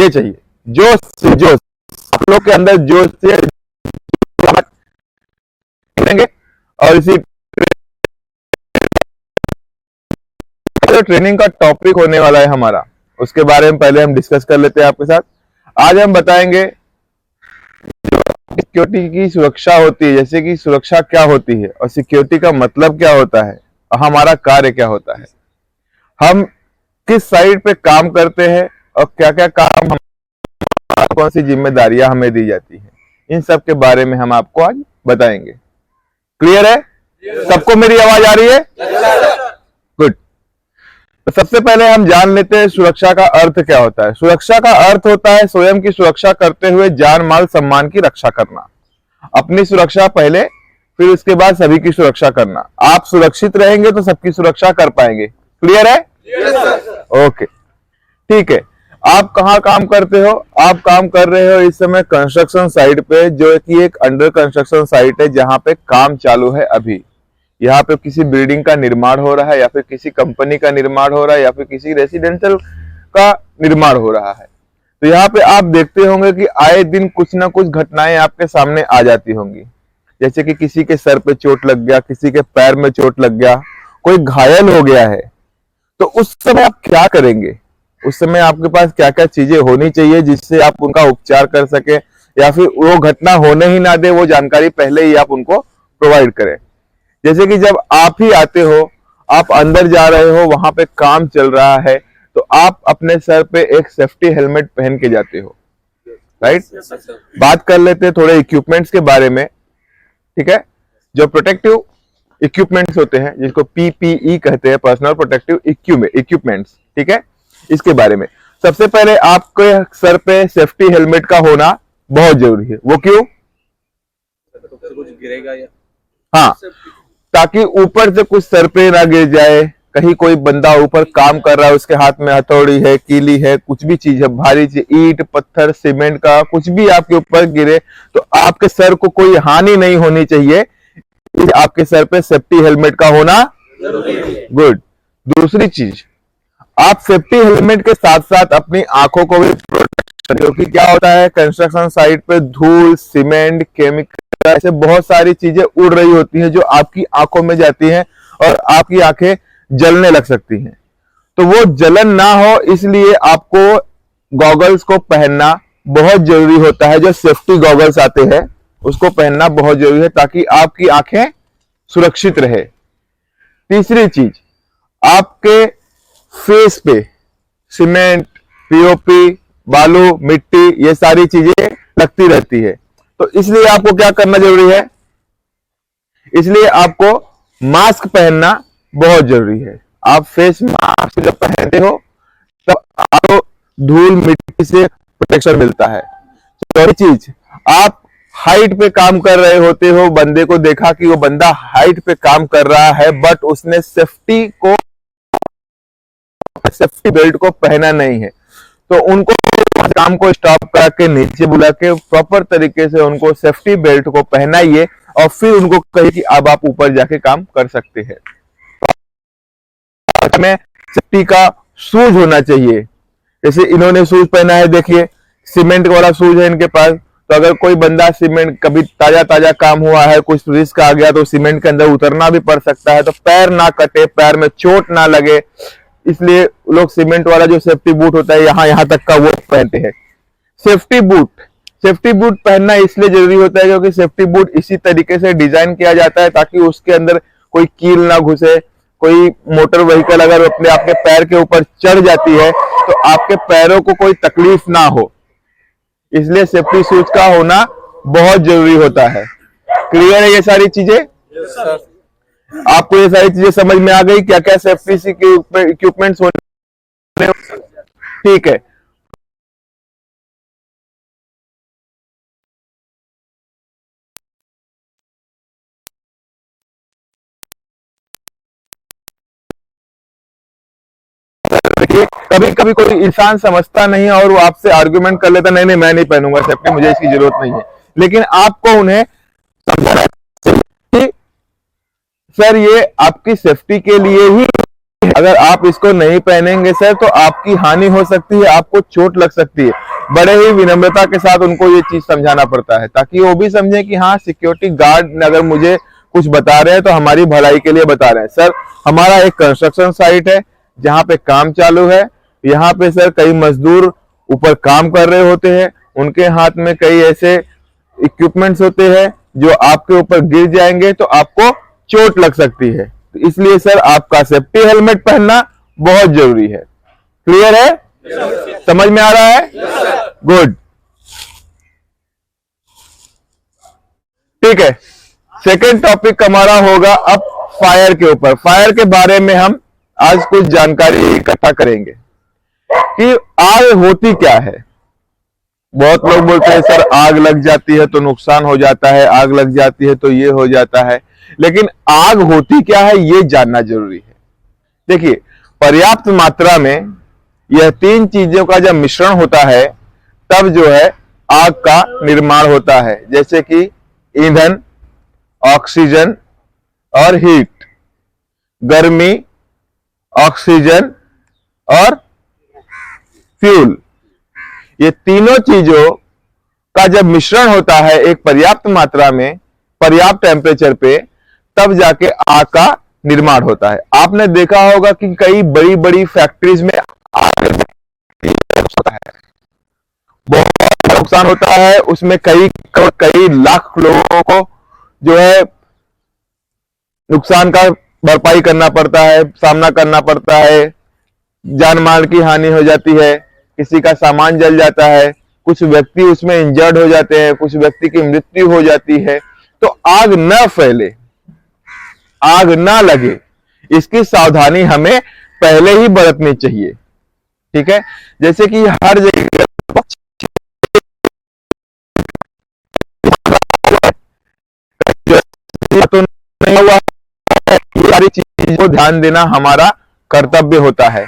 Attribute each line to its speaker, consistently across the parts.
Speaker 1: ये चाहिए, जोश से जोश, आप लोग के अंदर जोश से करेंगे। और इसी जो ट्रेनिंग का टॉपिक होने वाला है हमारा, उसके बारे में पहले हम डिस्कस कर लेते हैं आपके साथ। आज हम बताएंगे सिक्योरिटी की सुरक्षा होती है, जैसे कि सुरक्षा क्या होती है और सिक्योरिटी का मतलब क्या होता है और हमारा कार्य क्या होता है, हम किस साइड पे काम करते हैं और क्या क्या काम, कौन सी जिम्मेदारियां हमें दी जाती है, इन सब के बारे में हम आपको आज बताएंगे। क्लियर है? सबको मेरी आवाज आ रही है? गुड। तो सबसे पहले हम जान लेते हैं सुरक्षा का अर्थ क्या होता है। सुरक्षा का अर्थ होता है स्वयं की सुरक्षा करते हुए जान माल सम्मान की रक्षा करना। अपनी सुरक्षा पहले, फिर उसके बाद सभी की सुरक्षा करना। आप सुरक्षित रहेंगे तो सबकी सुरक्षा कर पाएंगे। क्लियर है? ओके, ठीक है। आप कहाँ काम करते हो? आप काम कर रहे हो इस समय कंस्ट्रक्शन साइट पे, जो कि एक अंडर कंस्ट्रक्शन साइट है, जहां पे काम चालू है अभी। यहाँ पे किसी बिल्डिंग का निर्माण हो रहा है, या फिर किसी कंपनी का निर्माण हो रहा है, या फिर किसी रेसिडेंशियल का निर्माण हो रहा है। तो यहाँ पे आप देखते होंगे कि आए दिन कुछ ना कुछ घटनाएं आपके सामने आ जाती होंगी, जैसे कि किसी के सर पे चोट लग गया, किसी के पैर में चोट लग गया, कोई घायल हो गया है। तो उस समय आप क्या करेंगे? उस समय आपके पास क्या क्या चीजें होनी चाहिए जिससे आप उनका उपचार कर सके, या फिर वो घटना होने ही ना दे, वो जानकारी पहले ही आप उनको प्रोवाइड करें। जैसे कि जब आप ही आते हो, आप अंदर जा रहे हो, वहां पे काम चल रहा है, तो आप अपने सर पे एक सेफ्टी हेलमेट पहन के जाते हो, राइट? बात कर लेते हैं थोड़े इक्विपमेंट्स के बारे में, ठीक है? जो प्रोटेक्टिव इक्विपमेंट्स होते हैं, जिसको पीपीई कहते हैं, पर्सनल प्रोटेक्टिव इक्विपमेंट्स, ठीक है? इसके बारे में सबसे पहले आपके सर पे सेफ्टी हेलमेट का होना बहुत जरूरी है। वो क्यों? कुछ गिरेगा या, हाँ, ताकि ऊपर से कुछ सर पे ना गिर जाए। कहीं कोई बंदा ऊपर काम कर रहा है, उसके हाथ में हथौड़ी है, कीली है, कुछ भी चीज है, भारी चीज, ईंट पत्थर सीमेंट का कुछ भी आपके ऊपर गिरे तो आपके सर को कोई हानि नहीं होनी चाहिए। आपके सर पे सेफ्टी हेलमेट का होना गुड। दूसरी चीज, आप सेफ्टी हेलमेट के साथ साथ अपनी आंखों को भी प्रोटेक्ट, क्योंकि क्या होता है कंस्ट्रक्शन साइट पे धूल, सीमेंट, केमिकल, ऐसे बहुत सारी चीजें उड़ रही होती हैं जो आपकी आंखों में जाती हैं और आपकी आंखें जलने लग सकती हैं। तो वो जलन ना हो, इसलिए आपको गॉगल्स को पहनना बहुत जरूरी होता है। जो सेफ्टी गॉगल्स आते हैं उसको पहनना बहुत जरूरी है, ताकि आपकी आंखें सुरक्षित रहे। तीसरी चीज, आपके फेस पे सीमेंट, पीओपी, बालू, मिट्टी, ये सारी चीजें लगती रहती है। तो इसलिए आपको क्या करना जरूरी है? इसलिए आपको मास्क पहनना बहुत जरूरी है। आप फेस मास्क जब पहनते हो तब आपको धूल मिट्टी से प्रोटेक्शन मिलता है। चौथी चीज, आप हाइट पे काम कर रहे होते हो, बंदे को देखा कि वो बंदा हाइट पे काम कर रहा है, बट उसने सेफ्टी बेल्ट को पहना नहीं है, तो उनको काम को स्टॉप करके नीचे बुला के प्रॉपर तरीके से उनको सेफ्टी बेल्ट को पहनाइए और फिर उनको कहिए कि अब आप ऊपर जाके काम कर सकते हैं। में सेफ्टी का शूज होना चाहिए। जैसे इन्होंने शूज पहना है, देखिए सीमेंट वाला शूज है इनके पास। तो अगर कोई बंदा सीमेंट, कभी ताजा काम हुआ है, कुछ रिस्क आ गया तो सीमेंट के अंदर उतरना भी पड़ सकता है, तो पैर ना कटे, पैर में चोट ना लगे, इसलिए लोग सीमेंट वाला जो सेफ्टी बूट होता है यहाँ तक का वो पहनते हैं। सेफ्टी बूट पहनना इसलिए जरूरी होता है क्योंकि सेफ्टी बूट इसी तरीके से डिजाइन किया जाता है ताकि उसके अंदर कोई कील ना घुसे। कोई मोटर व्हीकल अगर अपने आपके पैर के ऊपर चढ़ जाती है तो आपके पैरों को कोई तकलीफ ना हो, इसलिए सेफ्टी शूज का होना बहुत जरूरी होता है। क्लियर है ये सारी चीजें? आपको ये सारी चीजें समझ में आ गई, क्या क्या सेफ्टी के इक्विपमेंट्स होने? ठीक है। देखिए कभी कभी कोई इंसान समझता नहीं है और वो आपसे आर्गुमेंट कर लेता, नहीं मैं नहीं पहनूंगा सेफ्टी, मुझे इसकी जरूरत नहीं है। लेकिन आपको उन्हें समझाना चाहिए कि सर ये आपकी सेफ्टी के लिए ही अगर आप इसको नहीं पहनेंगे सर तो आपकी हानि हो सकती है, आपको चोट लग सकती है। बड़े ही विनम्रता के साथ उनको ये चीज समझाना पड़ता है ताकि वो भी समझे कि हाँ, सिक्योरिटी गार्ड अगर मुझे कुछ बता रहे हैं तो हमारी भलाई के लिए बता रहे हैं। सर, हमारा एक कंस्ट्रक्शन साइट है जहाँ पे काम चालू है। यहाँ पे सर कई मजदूर ऊपर काम कर रहे होते हैं, उनके हाथ में कई ऐसे इक्विपमेंट्स होते हैं जो आपके ऊपर गिर जाएंगे तो आपको चोट लग सकती है। तो इसलिए सर आपका सेफ्टी हेलमेट पहनना बहुत जरूरी है। क्लियर है? समझ में आ रहा है? गुड। ठीक है, सेकेंड टॉपिक हमारा होगा अब फायर के ऊपर। फायर के बारे में हम आज कुछ जानकारी इकट्ठा करेंगे कि आग होती क्या है। बहुत लोग बोलते हैं सर आग लग जाती है तो नुकसान हो जाता है, आग लग जाती है तो ये हो जाता है, लेकिन आग होती क्या है ये जानना जरूरी है। देखिए, पर्याप्त मात्रा में यह तीन चीजों का जब मिश्रण होता है तब जो है आग का निर्माण होता है, जैसे कि ईंधन, ऑक्सीजन और हीट। गर्मी, ऑक्सीजन और फ्यूल, ये तीनों चीजों का जब मिश्रण होता है एक पर्याप्त मात्रा में, पर्याप्त टेम्परेचर पे, तब जाके आग का निर्माण होता है। आपने देखा होगा कि कई बड़ी बड़ी फैक्ट्रीज में आग होता है, बहुत नुकसान होता है, उसमें कई लाख लोगों को जो है नुकसान का भरपाई करना पड़ता है, सामना करना पड़ता है, जान माल की हानि हो जाती है, किसी का सामान जल जाता है, कुछ व्यक्ति उसमें इंजर्ड हो जाते हैं, कुछ व्यक्ति की मृत्यु हो जाती है। तो आग न फैले, आग ना लगे, इसकी सावधानी हमें पहले ही बरतनी चाहिए। ठीक है, जैसे कि हर जगह तो नहीं हुआ, ये सारी चीजों को ध्यान देना हमारा कर्तव्य होता है।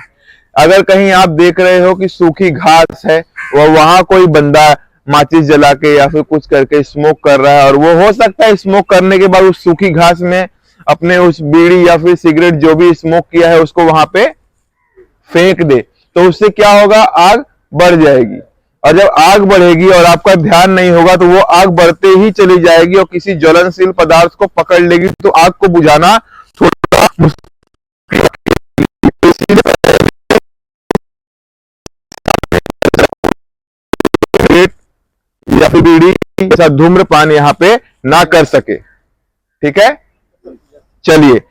Speaker 1: अगर कहीं आप देख रहे हो कि सूखी घास है और वहां कोई बंदा माचिस जला के या फिर कुछ करके स्मोक कर रहा है, और वो हो सकता है स्मोक करने के बाद उस सूखी घास में अपने उस बीड़ी या फिर सिगरेट जो भी स्मोक किया है उसको वहां पे फेंक दे, तो उससे क्या होगा, आग बढ़ जाएगी। और जब आग बढ़ेगी और आपका ध्यान नहीं होगा तो वो आग बढ़ते ही चली जाएगी और किसी ज्वलनशील पदार्थ को पकड़ लेगी, तो आग को बुझाना थोड़ा मुश्किल या फिर बीड़ी जैसा धूम्रपान यहाँ पे ना कर सके। ठीक है, चलिए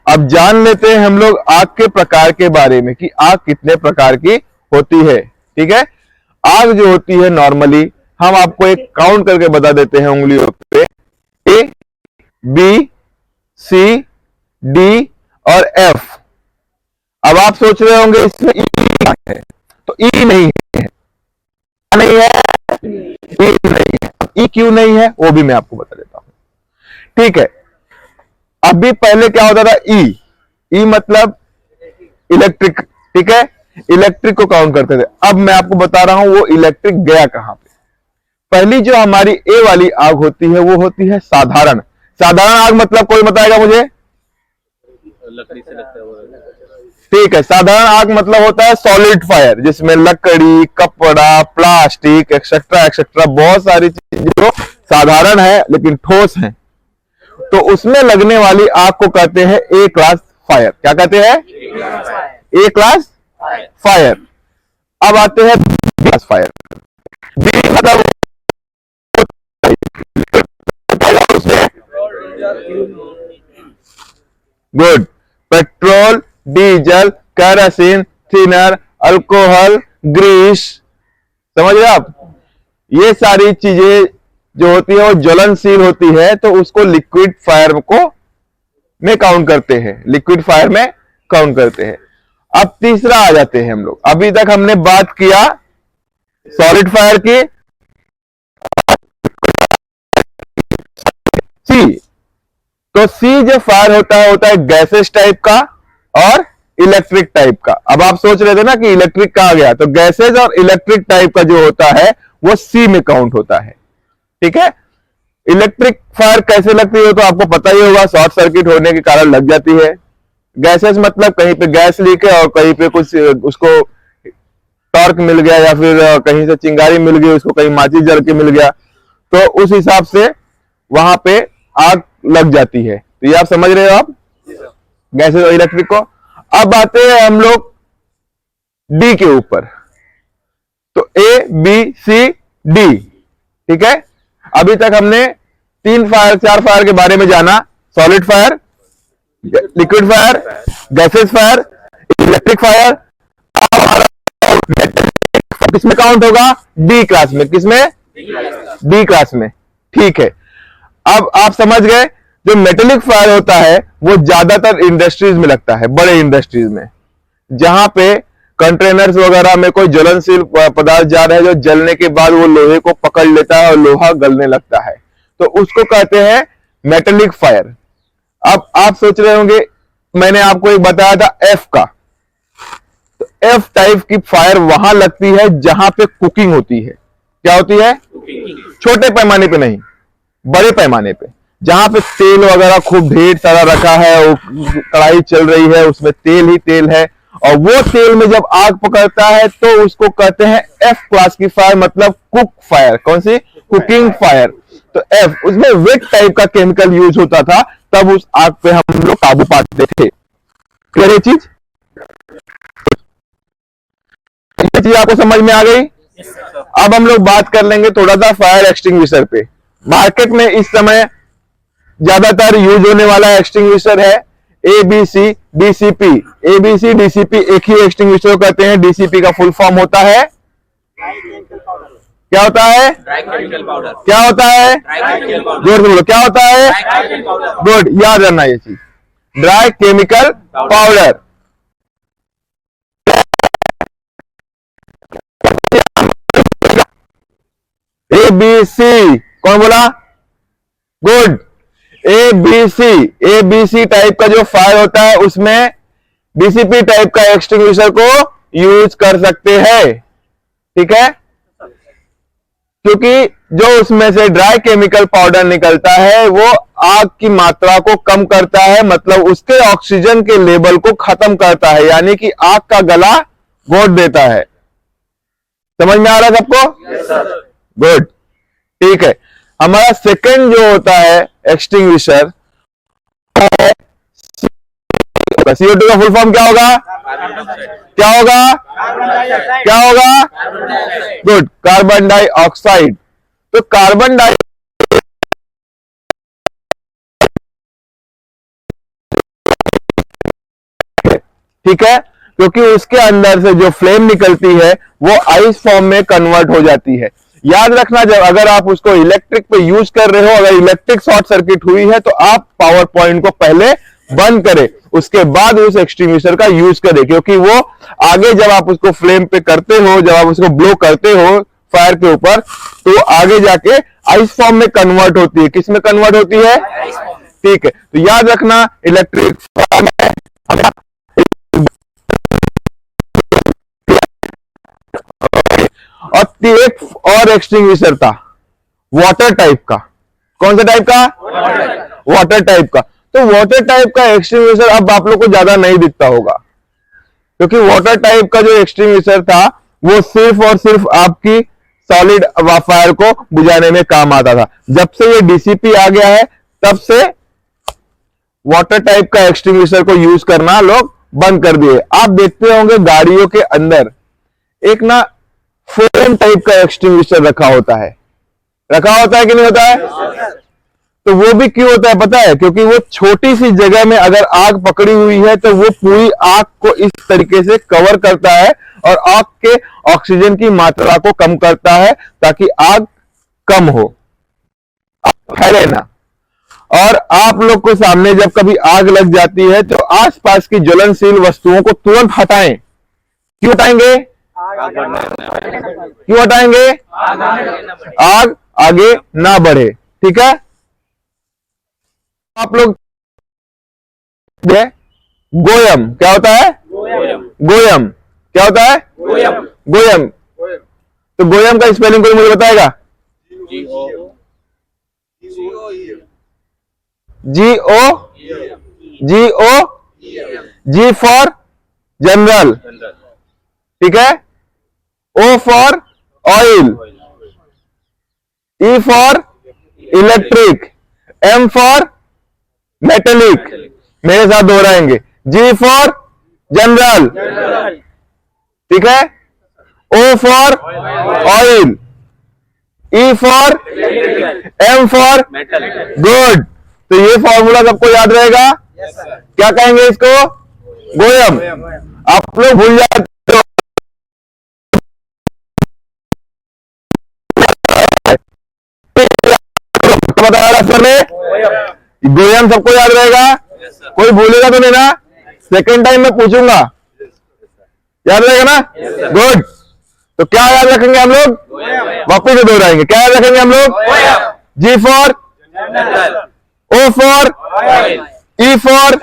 Speaker 1: अब जान लेते हैं हम लोग आग के प्रकार के बारे में कि आग कितने प्रकार की होती है। ठीक है, आग जो होती है नॉर्मली हम आपको एक काउंट करके बता देते हैं उंगलियों पे, ए, बी, सी, डी और एफ। अब आप सोच रहे होंगे इसमें ई है, तो ई नहीं है, नहीं है, ई नहीं है। ई क्यों नहीं है वो भी मैं आपको बता देता हूं। ठीक है, अभी पहले क्या होता था, ई, ई मतलब इलेक्ट्रिक। ठीक है, इलेक्ट्रिक को काउंट करते थे। अब मैं आपको बता रहा हूं वो इलेक्ट्रिक गया कहां पे। पहली जो हमारी ए वाली आग होती है वो होती है साधारण। साधारण आग मतलब कोई बताएगा मुझे? लकड़ी से लगता है वो। ठीक है, साधारण आग मतलब होता है सॉलिड फायर, जिसमें लकड़ी, कपड़ा, प्लास्टिक एक्सेट्रा एक्सेट्रा बहुत सारी चीजें जो साधारण है लेकिन ठोस है, तो उसमें लगने वाली आग को कहते हैं ए क्लास फायर। क्या कहते हैं? A class fire. अब आते हैं बी क्लास फायर। बी मतलब good, petrol, diesel, kerosene, thinner, alcohol, grease, समझ रहे आप? ये सारी चीजें जो होती है वो ज्वलनशील होती है, तो उसको लिक्विड फायर को में काउंट करते हैं, लिक्विड फायर में काउंट करते हैं। अब तीसरा आ जाते हैं हम लोग। अभी तक हमने बात किया सॉलिड फायर की, सी, तो सी जो फायर होता है गैसेस टाइप का और इलेक्ट्रिक टाइप का। अब आप सोच रहे थे ना कि इलेक्ट्रिक कहां गया, तो गैसेस और इलेक्ट्रिक टाइप का जो होता है वो सी में काउंट होता है। ठीक है, इलेक्ट्रिक फायर कैसे लगती है तो आपको पता ही होगा, शॉर्ट सर्किट होने के कारण लग जाती है। गैसेस मतलब कहीं पे गैस लीक है और कहीं पे कुछ उसको टॉर्क मिल गया या फिर कहीं से चिंगारी मिल गई, उसको कहीं माचिस जल के मिल गया, तो उस हिसाब से वहां पे आग लग जाती है। तो ये आप समझ रहे हो आप गैसेस और इलेक्ट्रिक को। अब आते हैं हम लोग डी के ऊपर। तो ए बी सी डी, ठीक है। अभी तक हमने 3 फायर 4 फायर के बारे में जाना, solid fire, liquid fire, gases fire, electric fire. किसमें काउंट होगा? डी क्लास में। किसमें? डी क्लास में, ठीक है। अब आप समझ गए, जो मेटेलिक फायर होता है वो ज्यादातर इंडस्ट्रीज में लगता है, बड़े इंडस्ट्रीज में, जहां पे कंटेनर्स वगैरह में कोई ज्वलनशील पदार्थ जा रहा है, जो जलने के बाद वो लोहे को पकड़ लेता है और लोहा गलने लगता है, तो उसको कहते हैं मेटेलिक फायर। अब आप सोच रहे होंगे, मैंने आपको एक बताया था एफ का, तो एफ टाइप की फायर वहां लगती है जहां पे कुकिंग होती है। क्या होती है? छोटे पैमाने पे नहीं, बड़े पैमाने पे, जहां पे तेल वगैरह खूब ढेर सारा रखा है, कढ़ाई चल रही है, उसमें तेल ही तेल है, और वो तेल में जब आग पकड़ता है तो उसको कहते हैं एफ क्लास की फायर, मतलब कुक फायर। कौन सी? Cooking fire. तो एफ, उसमें वेट टाइप का केमिकल यूज होता था, तब उस आग पे हम लोग काबू पाते थे। क्लियर ये चीज आपको समझ में आ गई? अब हम लोग बात कर लेंगे थोड़ा सा फायर एक्सटिंग्विशर पे। मार्केट में इस समय ज्यादातर यूज होने वाला एक्सटिंग्विशर है एबीसी डीसीपी। एबीसी डीसीपी एक ही एक्सटिंग्विशर कहते हैं। डीसीपी का फुल फॉर्म होता है, क्या होता है? क्या होता है? जोर से बोलो, क्या होता है? गुड, याद रखना ये चीज, ड्राई केमिकल पाउडर। एबीसी, कौन बोला? Good, ABC. एबीसी टाइप का जो फायर होता है उसमें डीसीपी टाइप का एक्सटिंग्विशर को यूज कर सकते हैं, ठीक है। क्योंकि जो उसमें से ड्राई केमिकल पाउडर निकलता है वो आग की मात्रा को कम करता है, मतलब उसके ऑक्सीजन के लेवल को खत्म करता है, यानी कि आग का गला घोट देता है। समझ में आ रहा है सबको? गुड, ठीक है। हमारा सेकंड जो होता है एक्सटिंग्विशर, CO2 का फुल फॉर्म क्या होगा? क्या होगा? क्या होगा? Good, carbon dioxide. तो कार्बन डाइ ठीक है, क्योंकि उसके अंदर से जो फ्लेम निकलती है वो आइस फॉर्म में कन्वर्ट हो जाती है। याद रखना, जब अगर आप उसको इलेक्ट्रिक पे यूज कर रहे हो, अगर इलेक्ट्रिक शॉर्ट सर्किट हुई है तो आप पावर पॉइंट को पहले बंद करें, उसके बाद उस एक्सटिंग्विशर का यूज करें, क्योंकि वो आगे जब आप उसको फ्लेम पे करते हो, जब आप उसको ब्लो करते हो फायर के ऊपर, तो आगे जाके आइस फॉर्म में कन्वर्ट होती है। किस में कन्वर्ट होती है? ठीक है, तो याद रखना इलेक्ट्रिक फायर में। और एक और एक्सटिंग्विशर था वाटर टाइप का। कौन सा टाइप का? वाटर टाइप का। तो वाटर टाइप का एक्सटिंग्विशर अब आप लोग को ज्यादा नहीं दिखता होगा, क्योंकि वाटर टाइप का जो एक्सटिंग्विशर था वो सिर्फ और सिर्फ आपकी सॉलिड फायर को बुझाने में काम आता था। जब से ये डीसीपी आ गया है तब से वाटर टाइप का एक्सटिंग्विशर को यूज करना लोग बंद कर दिए। आप देखते होंगे गाड़ियों के अंदर एक ना फ्लेम टाइप का एक्सटिंग्विशर रखा होता है कि नहीं होता है? तो वो भी क्यों होता है पता है? क्योंकि वो छोटी सी जगह में अगर आग पकड़ी हुई है तो वो पूरी आग को इस तरीके से कवर करता है और आग के ऑक्सीजन की मात्रा को कम करता है, ताकि आग कम हो, फैले ना। और आप लोग को सामने जब कभी आग लग जाती है तो आसपास की ज्वलनशील वस्तुओं को तुरंत हटाएं। क्यों हटाएंगे? क्यों हटाएंगे? आग आगे ना बढ़े, ठीक है। आप लोग गोयम क्या होता है? गोयम क्या होता है? गोयम। तो गोयम का स्पेलिंग कोई मुझे बताएगा? G O G for general, ठीक है, O for oil, E for electric, M for metallic. मेरे साथ दोहराएंगे, G फॉर जनरल, ठीक है, O for oil, E for, M for good. तो ये फॉर्मूला सबको याद रहेगा। क्या कहेंगे इसको? गोयम। आप लोग भूल जाते हो, बताया सर ने, गोयम सबको याद रहेगा, कोई भूलेगा तो नहीं ना? सेकेंड टाइम मैं पूछूंगा, याद रहेगा ना? गुड। तो क्या याद रखेंगे हम लोग? वापस से दोहराएंगे, क्या याद रखेंगे हम लोग? G for, O for, E for,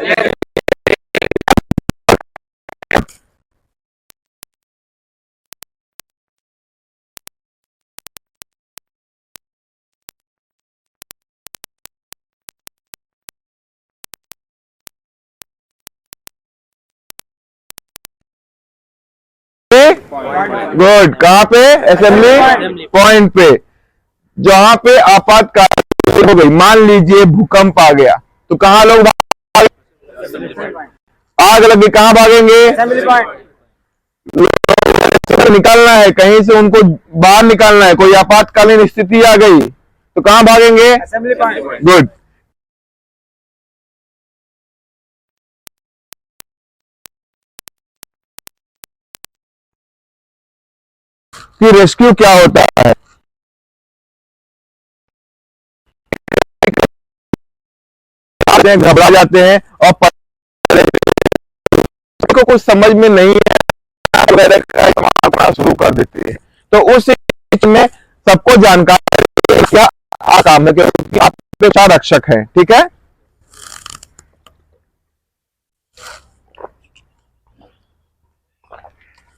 Speaker 1: good. कहां पे? असेंबली पॉइंट पे, जहां पे आपातकाल हो गई। मान लीजिए भूकंप आ गया, तो कहां लोग आग लगी, कहां भागेंगे? निकालना है, कहीं से उनको बाहर निकालना है, कोई आपातकालीन स्थिति आ गई तो कहां भागेंगे? गुड। कि रेस्क्यू क्या होता है? घबरा जाते हैं और को कुछ समझ में नहीं है, शुरू कर देते हैं। तो उस में सबको जानकारी क्या काम है, क्योंकि आप पेशा रक्षक हैं, ठीक है।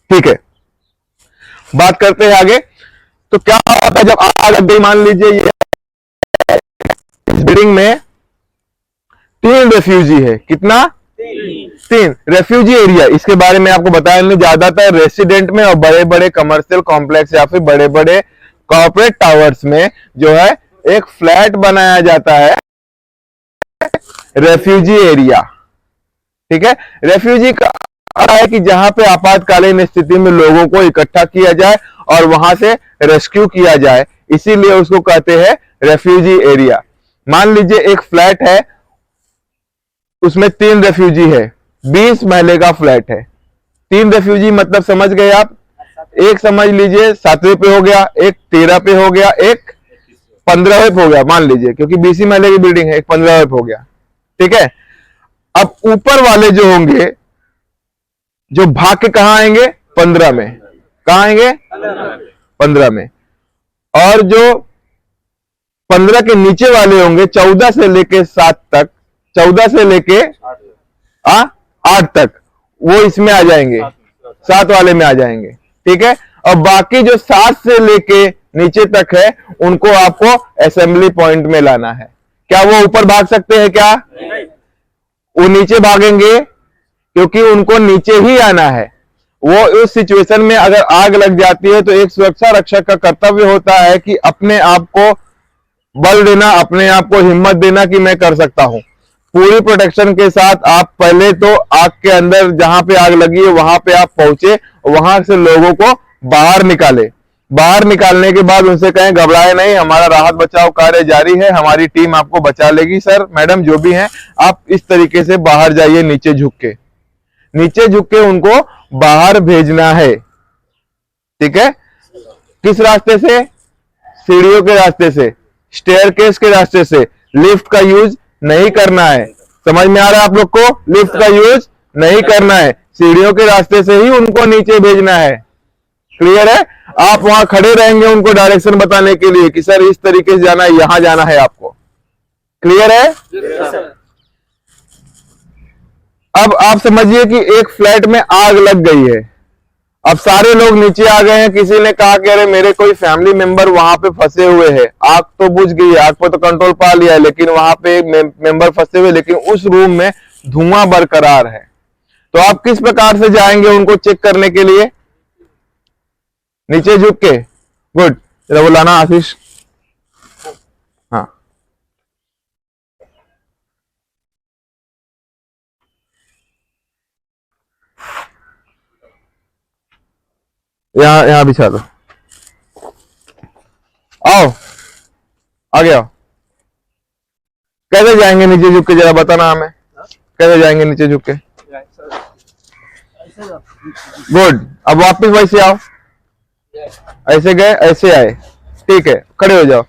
Speaker 1: ठीक है, बात करते हैं आगे। तो क्या होता है जब आग लग गई? मान लीजिए ये इस बिल्डिंग में 3 रेफ्यूजी है। कितना? 3 रेफ्यूजी एरिया। इसके बारे में आपको बताया नहीं, ज्यादातर रेसिडेंट में और बड़े बड़े कमर्शियल कॉम्प्लेक्स या फिर बड़े बड़े कॉर्पोरेट टावर्स में जो है एक फ्लैट बनाया जाता है रेफ्यूजी एरिया, ठीक है। रेफ्यूजी का है कि जहां पे आपातकालीन स्थिति में लोगों को इकट्ठा किया जाए और वहां से रेस्क्यू किया जाए, इसीलिए उसको कहते हैं रेफ्यूजी एरिया। मान लीजिए एक फ्लैट है, उसमें 3 रेफ्यूजी है, 20 महले का फ्लैट है। 3 रेफ्यूजी मतलब समझ गए आप? एक समझ लीजिए 7वें पे हो गया, एक 13 पे हो गया, एक 15वें पे हो गया, मान लीजिए, क्योंकि 20 महले की बिल्डिंग है, एक 15वें पे हो गया, ठीक है। अब ऊपर वाले जो होंगे, जो भाग के कहां आएंगे? 15 में। कहां आएंगे? 15 में। और जो 15 के नीचे वाले होंगे, 14 से लेके 7 तक, 14 से लेके 8 तक, वो इसमें आ जाएंगे, 7 वाले में आ जाएंगे, ठीक है। और बाकी जो 7 से लेके नीचे तक है, उनको आपको असेंबली पॉइंट में लाना है। क्या वो ऊपर भाग सकते हैं? क्या वो नीचे भागेंगे? क्योंकि उनको नीचे ही आना है। वो उस सिचुएशन में अगर आग लग जाती है तो एक सुरक्षा रक्षक का कर्तव्य होता है कि अपने आप को बल देना, अपने आप को हिम्मत देना कि मैं कर सकता हूं। पूरी प्रोटेक्शन के साथ आप पहले तो आग के अंदर, जहां पे आग लगी है वहां पे आप पहुंचे, वहां से लोगों को बाहर निकाले। बाहर निकालने के बाद उनसे कहें घबराए नहीं, हमारा राहत बचाव कार्य जारी है, हमारी टीम आपको बचा लेगी। सर मैडम जो भी हैं, आप इस तरीके से बाहर जाइए, नीचे झुक के, नीचे झुक के उनको बाहर भेजना है, ठीक है। किस रास्ते से? सीढ़ियों के रास्ते से, स्टेयरकेस के रास्ते से। लिफ्ट का यूज नहीं करना है। समझ में आ रहा है आप लोग को? लिफ्ट का यूज नहीं करना है, सीढ़ियों के रास्ते से ही उनको नीचे भेजना है। क्लियर है? आप वहां खड़े रहेंगे उनको डायरेक्शन बताने के लिए कि सर इस तरीके से जाना है, यहां जाना है आपको। क्लियर है? अब आप समझिए कि एक फ्लैट में आग लग गई है। अब सारे लोग नीचे आ गए हैं। किसी ने कहा कि अरे मेरे कोई फैमिली मेंबर वहां पे फंसे हुए हैं। आग तो बुझ गई है, आग पर तो कंट्रोल पा लिया है, लेकिन वहां पे मेंबर फंसे हुए, लेकिन उस रूम में धुआं बरकरार है। तो आप किस प्रकार से जाएंगे उनको चेक करने के लिए? नीचे झुक के। गुड, जरा बुलाना आशीष। हाँ, यहां बिछा दो। आओ, आगे आओ। कैसे जाएंगे नीचे झुक के, जरा बताना हमें, कैसे जाएंगे नीचे झुक के? गुड, अब वापस वैसे आओ। ऐसे गए, ऐसे आए, ठीक है, खड़े हो जाओ।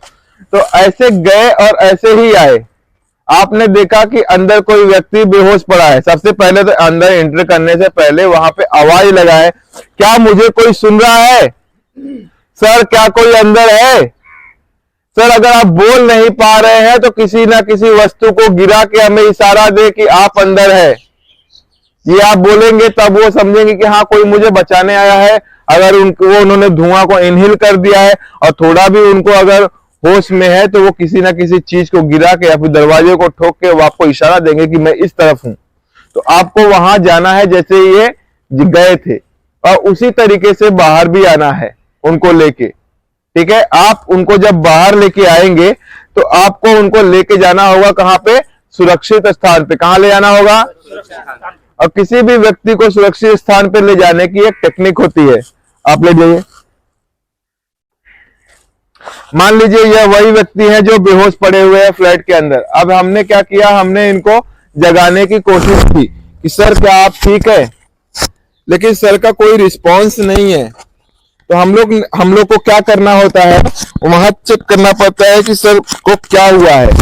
Speaker 1: तो ऐसे गए और ऐसे ही आए। आपने देखा कि अंदर कोई व्यक्ति बेहोश पड़ा है। सबसे पहले तो अंदर एंटर करने से पहले वहां पे आवाज लगाए, क्या मुझे कोई सुन रहा है? सर, क्या कोई अंदर है? सर, अगर आप बोल नहीं पा रहे हैं तो किसी ना किसी वस्तु को गिरा के हमें इशारा दे कि आप अंदर है। ये आप बोलेंगे तब वो समझेंगे कि हाँ, कोई मुझे बचाने आया है। अगर उन्होंने धुआं को इनहेल कर दिया है और थोड़ा भी उनको अगर होश में है तो वो किसी ना किसी चीज को गिरा के या फिर दरवाजे को ठोक के वो आपको इशारा देंगे कि मैं इस तरफ हूं। तो आपको वहां जाना है जैसे ये गए थे, और उसी तरीके से बाहर भी आना है उनको लेके। ठीक है, आप उनको जब बाहर लेके आएंगे तो आपको उनको लेके जाना होगा कहां पे? सुरक्षित स्थान पे। कहां ले जाना होगा? और किसी भी व्यक्ति को सुरक्षित स्थान पे ले जाने की एक टेक्निक होती है। आप ले जाइए। मान लीजिए यह वही व्यक्ति है जो बेहोश पड़े हुए हैं फ्लैट के अंदर। अब हमने क्या किया, हमने इनको जगाने की कोशिश की कि सर क्या आप ठीक है, लेकिन सर का कोई रिस्पांस नहीं है। तो हम लोग को क्या करना होता है, वहां चेक करना पड़ता है कि सर को क्या हुआ है।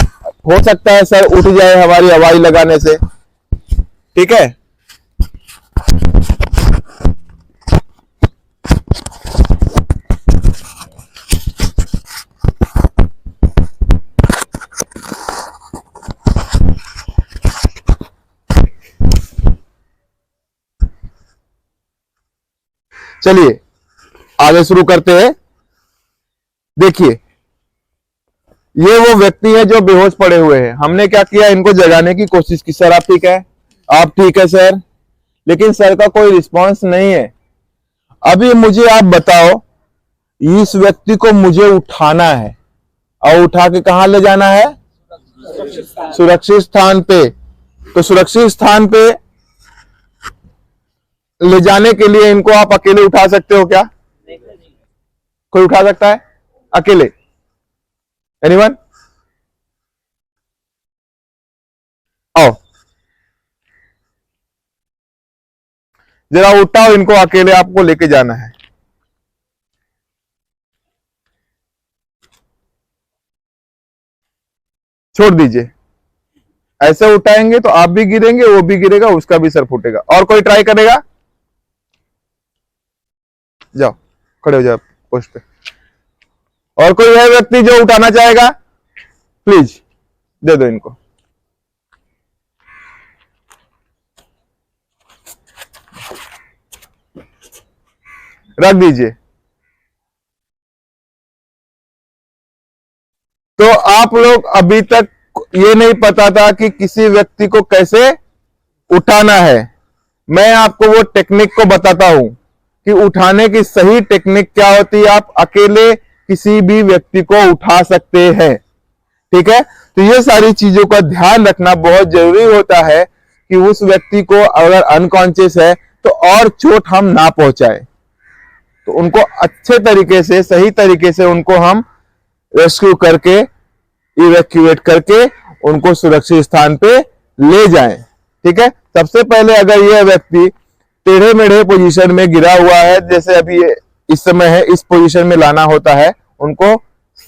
Speaker 1: हो सकता है सर उठ जाए हमारी आवाज लगाने से। ठीक है, चलिए आगे शुरू करते हैं। देखिए, ये वो व्यक्ति है जो बेहोश पड़े हुए हैं। हमने क्या किया, इनको जगाने की कोशिश की। सर आप ठीक है? आप ठीक है सर? लेकिन सर का कोई रिस्पांस नहीं है। अभी मुझे आप बताओ, इस व्यक्ति को मुझे उठाना है और उठा के कहां ले जाना है? सुरक्षित स्थान पे। तो सुरक्षित स्थान पे ले जाने के लिए इनको आप अकेले उठा सकते हो क्या? कोई उठा सकता है अकेले? एनीवन? आओ, जरा उठाओ इनको, अकेले आपको लेके जाना है। छोड़ दीजिए। ऐसे उठाएंगे तो आप भी गिरेंगे, वो भी गिरेगा, उसका भी सर फूटेगा। और कोई ट्राई करेगा? जाओ, खड़े हो जाओ पोस्ट पे। और कोई है व्यक्ति जो उठाना चाहेगा? प्लीज दे दो इनको। रख दीजिए। तो आप लोग अभी तक ये नहीं पता था कि किसी व्यक्ति को कैसे उठाना है। मैं आपको वो टेक्निक को बताता हूं कि उठाने की सही टेक्निक क्या होती है। आप अकेले किसी भी व्यक्ति को उठा सकते हैं। ठीक है, तो ये सारी चीजों का ध्यान रखना बहुत जरूरी होता है कि उस व्यक्ति को अगर अनकॉन्शियस है तो और चोट हम ना पहुंचाए। तो उनको अच्छे तरीके से, सही तरीके से उनको हम रेस्क्यू करके, इवैक्यूएट करके उनको सुरक्षित स्थान पे ले जाएं। ठीक है, सबसे पहले अगर यह व्यक्ति टेढ़े मेढ़े पोजीशन में गिरा हुआ है, जैसे अभी इस समय है, इस पोजीशन में लाना होता है, उनको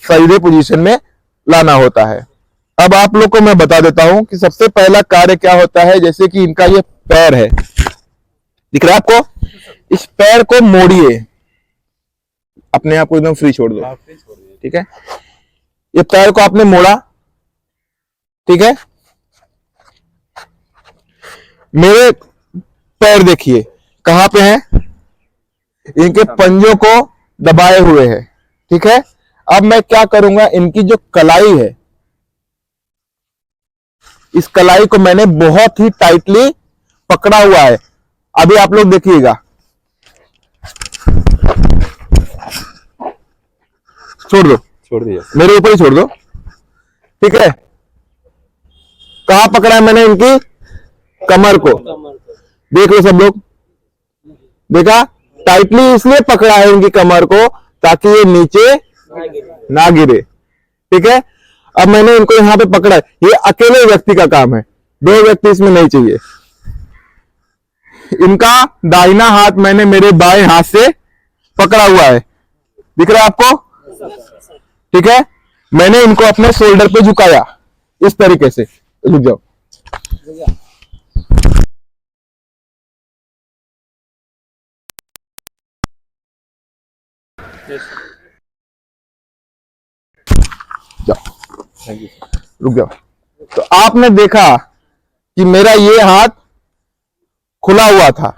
Speaker 1: सीधे पोजीशन में लाना होता है। अब आप लोग को मैं बता देता हूं कि सबसे पहला कार्य क्या होता है। जैसे कि इनका ये पैर है, दिख रहा है आपको? इस पैर को मोड़िए, अपने आप को एकदम फ्री छोड़ दो। ठीक है, ये पैर को आपने मोड़ा। ठीक है, मेरे पैर देखिए कहां पे हैं, इनके पंजों को दबाए हुए हैं। ठीक है, अब मैं क्या करूंगा, इनकी जो कलाई है, इस कलाई को मैंने बहुत ही टाइटली पकड़ा हुआ है। अभी आप लोग देखिएगा, छोड़ दो,
Speaker 2: छोड़ दिया।
Speaker 1: मेरे ऊपर ही छोड़ दो, ठीक है। कहां पकड़ा है मैंने? इनकी कमर को। देख लो सब लोग, देखा? टाइटली इसलिए पकड़ा है इनकी कमर को ताकि ये नीचे ना गिरे, ठीक है। अब मैंने इनको यहां पे पकड़ा है, ये अकेले व्यक्ति का काम है, 2 व्यक्ति इसमें नहीं चाहिए। इनका दाहिना हाथ मैंने मेरे बाएं हाथ से पकड़ा हुआ है, दिख रहा है आपको? ठीक है। मैंने इनको अपने शोल्डर पे झुकाया इस तरीके से, झुक जाओ। जाओ, रुक जाओ। तो आपने देखा कि मेरा ये हाथ खुला हुआ था,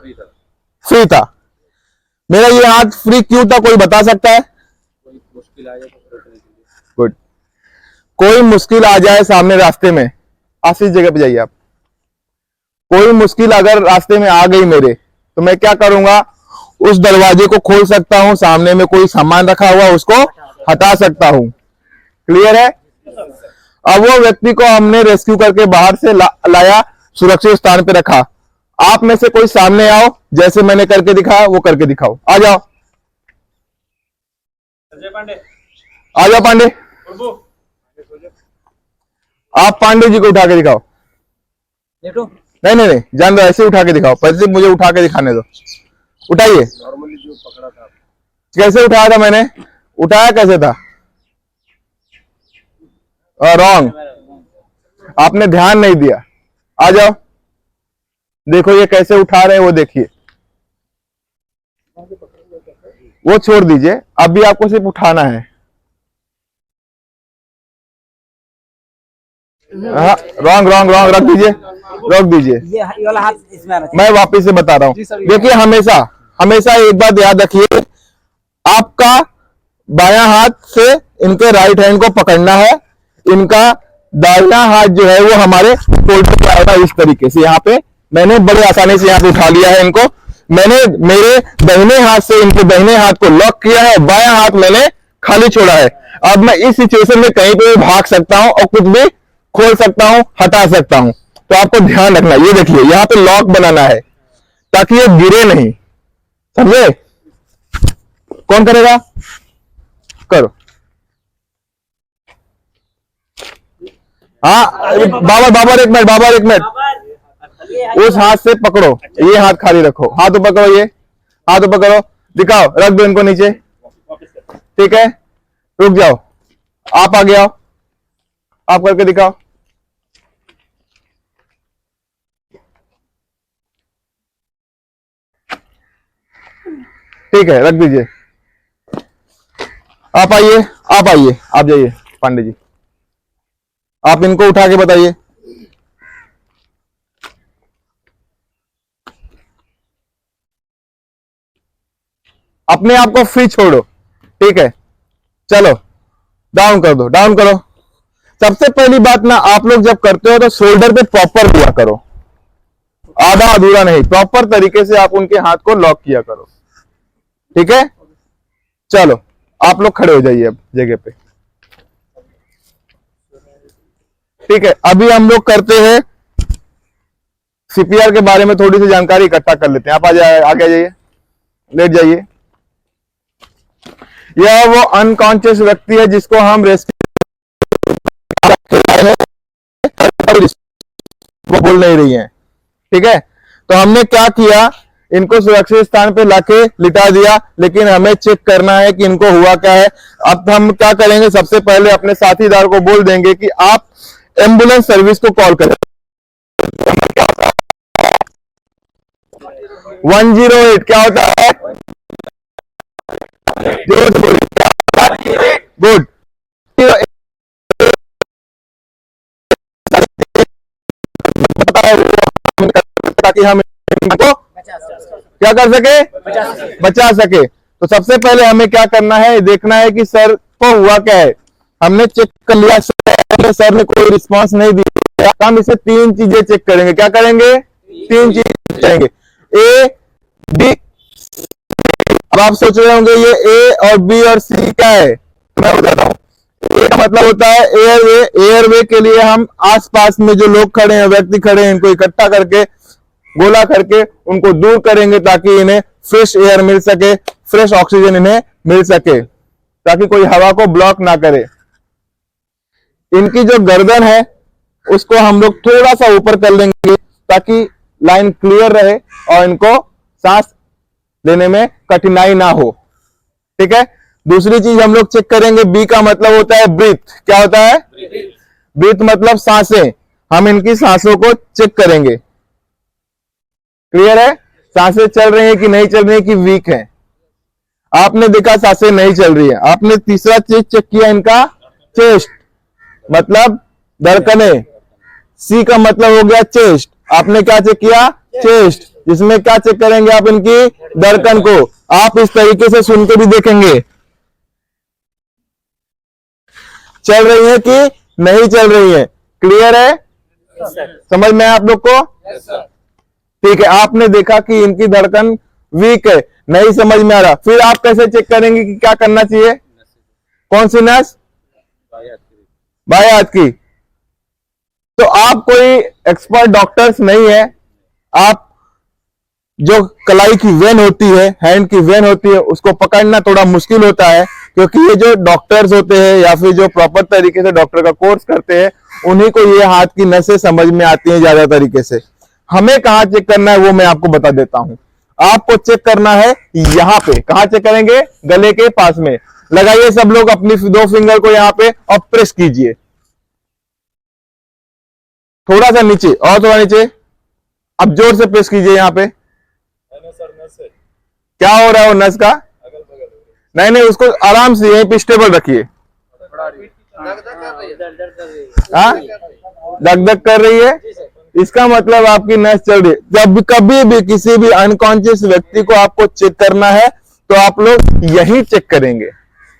Speaker 1: फ्री था। मेरा ये हाथ फ्री क्यों था, कोई बता सकता है? गुड। कोई मुश्किल आ जाए सामने रास्ते में, आशीष जगह पे जाइए आप। कोई मुश्किल अगर रास्ते में आ गई मेरे, तो मैं क्या करूंगा? उस दरवाजे को खोल सकता हूं, सामने में कोई सामान रखा हुआ उसको हटा सकता हूं। क्लियर है? अब वो व्यक्ति को हमने रेस्क्यू करके बाहर से लाया, सुरक्षित स्थान पे रखा। आप में से कोई सामने आओ, जैसे मैंने करके दिखाया वो करके दिखाओ। आ जाओ, आ जाओ पांडे। आप पांडे जी को उठा के दिखाओ। नहीं नहीं नहीं, जान दो, ऐसे उठा के दिखाओ। पहले मुझे उठा के दिखाने दो। उठाइए।
Speaker 2: नॉर्मली जो पकड़ा था
Speaker 1: कैसे उठाया था मैंने? उठाया कैसे था? रॉन्ग, आपने ध्यान नहीं दिया। आ जाओ, देखो ये कैसे उठा रहे हैं, वो देखिए। वो छोड़ दीजिए, अभी आपको सिर्फ उठाना है। रॉन्ग रॉन्ग रॉन्ग, रख दीजिए, रख दीजिए।
Speaker 3: ये वाला हाथ इसमें आना चाहिए।
Speaker 1: मैं वापस से बता रहा हूँ, देखिए हमेशा हमेशा एक बात याद रखिए, आपका बायां हाथ से इनके राइट हैंड को पकड़ना है, इनका दाहिना हाथ जो है वो हमारे शोल्डर पे आएगा इस तरीके से। यहाँ पे मैंने बड़े आसानी से यहाँ पे उठा लिया है इनको। मैंने मेरे दाहिने हाथ से इनके दाहिने हाथ को लॉक किया है, बायां हाथ मैंने खाली छोड़ा है। अब मैं इस सिचुएशन में कहीं पे भी भाग सकता हूं और कुछ भी खोल सकता हूं, हटा सकता हूं। तो आपको ध्यान रखना, ये देखिए यहाँ पे लॉक बनाना है ताकि ये गिरे नहीं, समझे? कौन करेगा? करो। हाँ बाबर, बाबर एक मिनट, बाबर एक मिनट। उस हाथ से पकड़ो, ये हाथ खाली रखो, हाथ ऊपर करो, ये हाथ ऊपर करो, दिखाओ, रख दो इनको नीचे, ठीक है। रुक जाओ, आप आगे आओ, आप करके दिखाओ। ठीक है, रख दीजिए। आप आइए, आप आइए, आप जाइए पांडे जी, आप इनको उठा के बताइए। अपने आप को फ्री छोड़ो, ठीक है। चलो डाउन कर दो, डाउन करो। सबसे पहली बात ना, आप लोग जब करते हो तो शोल्डर पे प्रॉपर दिया करो, आधा अधूरा नहीं, प्रॉपर तरीके से आप उनके हाथ को लॉक किया करो, ठीक है। चलो आप लोग खड़े हो जाइए अब जगह पे, ठीक है। अभी हम लोग करते हैं सीपीआर के बारे में थोड़ी सी जानकारी इकट्ठा कर लेते हैं। आप आगे जाइए, लेट जाइए। यह वो अनकॉन्शियस व्यक्ति है जिसको हम रेस्क्यू, वो बोल नहीं रही है, ठीक है। तो हमने क्या किया, इनको सुरक्षित स्थान पे लाके लिटा दिया, लेकिन हमें चेक करना है कि इनको हुआ क्या है। अब हम क्या करेंगे, सबसे पहले अपने साथीदार को बोल देंगे कि आप एम्बुलेंस सर्विस को कॉल करें। 108 क्या होता है? गुड। ताकि हम इनको क्या कर सके, बचा सके। तो सबसे पहले हमें क्या करना है, देखना है कि सर को हुआ क्या है। हमने चेक कर लिया, सर ने कोई रिस्पांस नहीं दिया। हम इसे 3 चीजें चेक करेंगे। क्या करेंगे? 3 चीजें करेंगे। A B. अब आप सोच रहे होंगे ये ए और बी और सी क्या है, मैं बताता हूं। ए का मतलब होता है एयरवे। एयरवे के लिए हम आसपास में जो लोग खड़े हैं, व्यक्ति खड़े हैं, इनको इकट्ठा करके गोला करके उनको दूर करेंगे ताकि इन्हें फ्रेश एयर मिल सके, फ्रेश ऑक्सीजन इन्हें मिल सके, ताकि कोई हवा को ब्लॉक ना करे। इनकी जो गर्दन है उसको हम लोग थोड़ा सा ऊपर कर लेंगे ताकि लाइन क्लियर रहे और इनको सांस लेने में कठिनाई ना हो। ठीक है। दूसरी चीज हम लोग चेक करेंगे, बी का मतलब होता है ब्रीथ। क्या होता है? ब्रीथ मतलब सांसें। हम इनकी सांसों को चेक करेंगे। क्लियर है? सांसें चल रही है कि नहीं चल रही है कि वीक है। आपने देखा सांसें नहीं चल रही है। आपने तीसरा चीज चेक किया इनका चेस्ट, मतलब धड़कने। सी का मतलब हो गया चेस्ट। आपने क्या चेक किया? चेस्ट, जिसमें क्या चेक करेंगे आप? इनकी धड़कन को। आप इस तरीके से सुन के भी देखेंगे चल रही है कि नहीं चल रही है। क्लियर है? समझ में आप लोग को? ठीक है। आपने देखा कि इनकी धड़कन वीक है, नहीं समझ में आ रहा, फिर आप कैसे चेक करेंगे कि क्या करना चाहिए? कौन सी नस? बाएं हाथ की। तो आप कोई एक्सपर्ट डॉक्टर्स नहीं है। आप जो कलाई की वेन होती है, हैंड की वेन होती है, उसको पकड़ना थोड़ा मुश्किल होता है, क्योंकि ये जो डॉक्टर्स होते हैं या फिर जो प्रॉपर तरीके से डॉक्टर का कोर्स करते हैं, उन्हीं को ये हाथ की नसें समझ में आती हैं ज्यादा तरीके से। हमें कहाँ चेक करना है वो मैं आपको बता देता हूं। आपको चेक करना है यहां पे। कहां चेक करेंगे? गले के पास में। लगाइए सब लोग अपनी 2 फिंगर को यहां पे और प्रेस कीजिए। थोड़ा सा नीचे और थोड़ा नीचे। अब जोर से प्रेस कीजिए यहां पे। क्या हो रहा है वो नस का? नहीं नहीं, उसको आराम से यहीं पे स्टेबल रखिए। हाँ, धक धक कर रही है, इसका मतलब आपकी नस चल रही है। जब कभी भी किसी भी अनकॉन्शियस व्यक्ति को आपको चेक करना है तो आप लोग यही चेक करेंगे।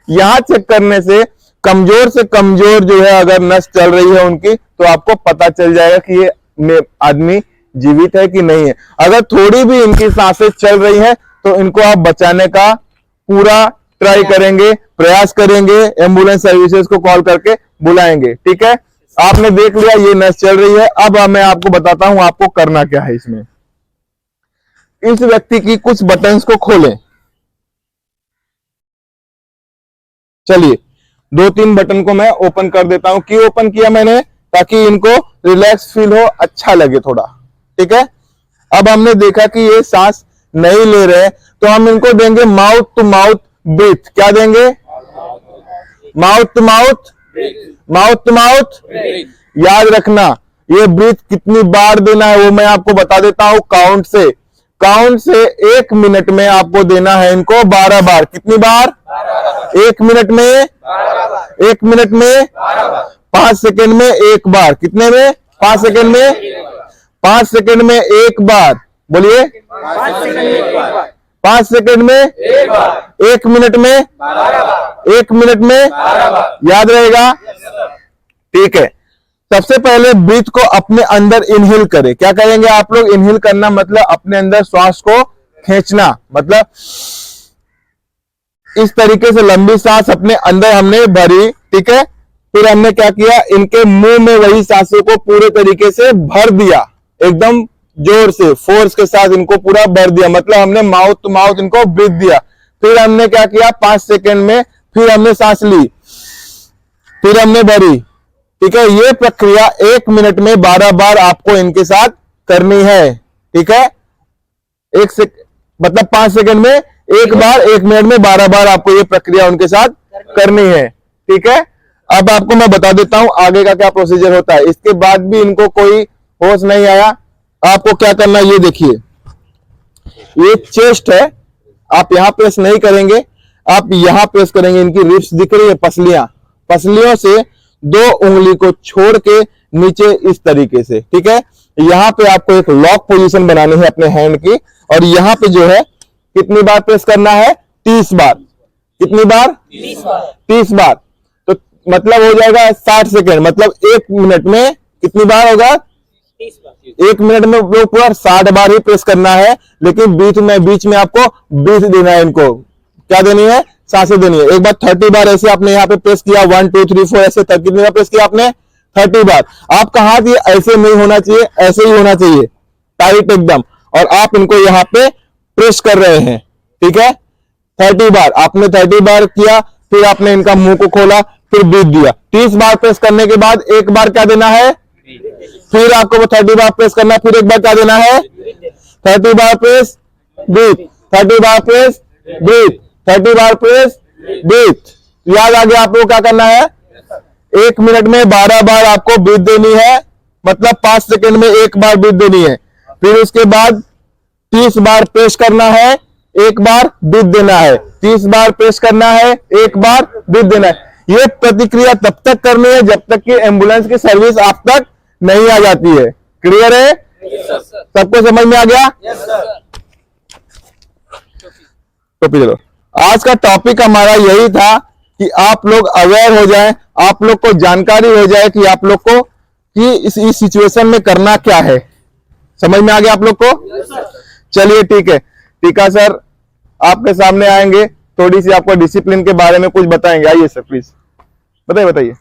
Speaker 1: यहां चेक करने से कमजोर से कमजोर जो है अगर नस चल रही है उनकी, तो आपको पता चल जाएगा कि ये आदमी जीवित है कि नहीं है। अगर थोड़ी भी इनकी सांसें चल रही हैं तो इनको आप बचाने का पूरा ट्राई करेंगे, प्रयास करेंगे, एम्बुलेंस सर्विसेज को कॉल करके बुलाएंगे। ठीक है। आपने देख लिया ये नस चल रही है। अब मैं आपको बताता हूं आपको करना क्या है। इसमें इस व्यक्ति की कुछ बटन्स को खोलें। चलिए 2-3 बटन को मैं ओपन कर देता हूं। क्यों ओपन किया मैंने? ताकि इनको रिलैक्स फील हो, अच्छा लगे थोड़ा। ठीक है। अब हमने देखा कि ये सांस नहीं ले रहे, तो हम इनको देंगे माउथ टू माउथ ब्रीथ। क्या देंगे? Mouth to mouth, mouth to mouth. याद रखना ये ब्रीथ कितनी बार देना है वो मैं आपको बता देता हूं काउंट से। काउंट से 1 मिनट में आपको देना है इनको 12 बार। कितनी बार? 1 मिनट में 1 मिनट में 5 सेकंड में 1 बार। कितने में? 5 सेकंड में 5 सेकंड में 1 बार। बोलिए 5 सेकंड में 1 मिनट में 1 मिनट में। याद रहेगा? ठीक है। सबसे पहले ब्रीथ को अपने अंदर इनहेल करें। क्या करेंगे आप लोग? इनहेल करना मतलब अपने अंदर श्वास को खींचना, मतलब इस तरीके से लंबी सांस अपने अंदर हमने भरी। ठीक है। फिर हमने क्या किया? इनके मुंह में वही सांसों को पूरे तरीके से भर दिया, एकदम जोर से फोर्स के साथ इनको पूरा भर दिया, मतलब हमने माउथ टू माउथ इनको ब्रीथ दिया। फिर हमने क्या किया? 5 सेकंड में फिर हमने सांस ली, फिर हमने भरी। ठीक है। ये प्रक्रिया 1 मिनट में 12 बार आपको इनके साथ करनी है। ठीक है। मतलब 5 सेकंड में 1 बार, 1 मिनट में 12 बार आपको ये प्रक्रिया उनके साथ करनी है। ठीक है। अब आपको मैं बता देता हूं आगे का क्या प्रोसीजर होता है। इसके बाद भी इनको कोई होश नहीं आया, आपको क्या करना है ये देखिए। ये चेस्ट है, आप यहां प्रेस नहीं करेंगे, आप यहां प्रेस करेंगे। इनकी रिब्स दिख रही है, पसलियां, पसलियों से 2 उंगली को छोड़ के नीचे इस तरीके से। ठीक है। यहां पे आपको एक लॉक पोजीशन बनानी है अपने हैंड की, और यहां पे जो है कितनी बार प्रेस करना है? 30 बार। कितनी बार? 30 बार। तो मतलब हो जाएगा 60 सेकंड, मतलब 1 मिनट में कितनी बार होगा?
Speaker 2: 1 मिनट में वो पूरा 60 बार ही प्रेस करना है, लेकिन बीच में आपको 20 देना है। इनको क्या देनी है? सांसें देनी है। एक बार 30 बार ऐसे आपने यहाँ पे प्रेस किया, 1 2 3 4 ऐसे कितनी बार प्रेस किया आपने? 30 बार। आपका हाथ ये ऐसे नहीं होना चाहिए, ऐसे ही होना चाहिए, टाइट एकदम। और आप इनको यहाँ पे प्रेस कर रहे हैं, ठीक है? 30 बार आपने 30 बार किया, फिर आपने इनका मुंह को खोला, फिर ब्रीथ दिया। 30 बार प्रेस करने के बाद एक बार क्या देना है? फिर आपको वो 30 बार प्रेस करना, फिर एक बार क्या देना है? 30 बार प्रेस, ब्रीथ, 30 बार प्रेस, ब्रीथ, 30 बार प्रेस, ब्रीथ। याद आ गया आपको क्या करना है? 1 मिनट में 12 बार आपको ब्रीथ देनी है, मतलब 5 सेकंड में 1 बार ब्रीथ देनी है। फिर उसके बाद 30 बार प्रेस करना है, 1 बार ब्रीथ देना है। 30 बार प्रेस करना है, 1 बार ब्रीथ देना है। ये प्रतिक्रिया तब तक करनी है जब तक कि एम्बुलेंस की सर्विस आप तक नहीं आ जाती है। क्लियर है? सबको समझ में आ गया? तो चलो, आज का टॉपिक हमारा यही था कि आप लोग अवेयर हो जाएं, आप लोग को जानकारी हो जाए कि आप लोग को कि इस सिचुएशन में करना क्या है। समझ में आ गया आप लोग को? चलिए ठीक है। टीका सर आपके सामने आएंगे, थोड़ी सी आपको डिसिप्लिन के बारे में कुछ बताएंगे। आइए सर प्लीज, बताइए।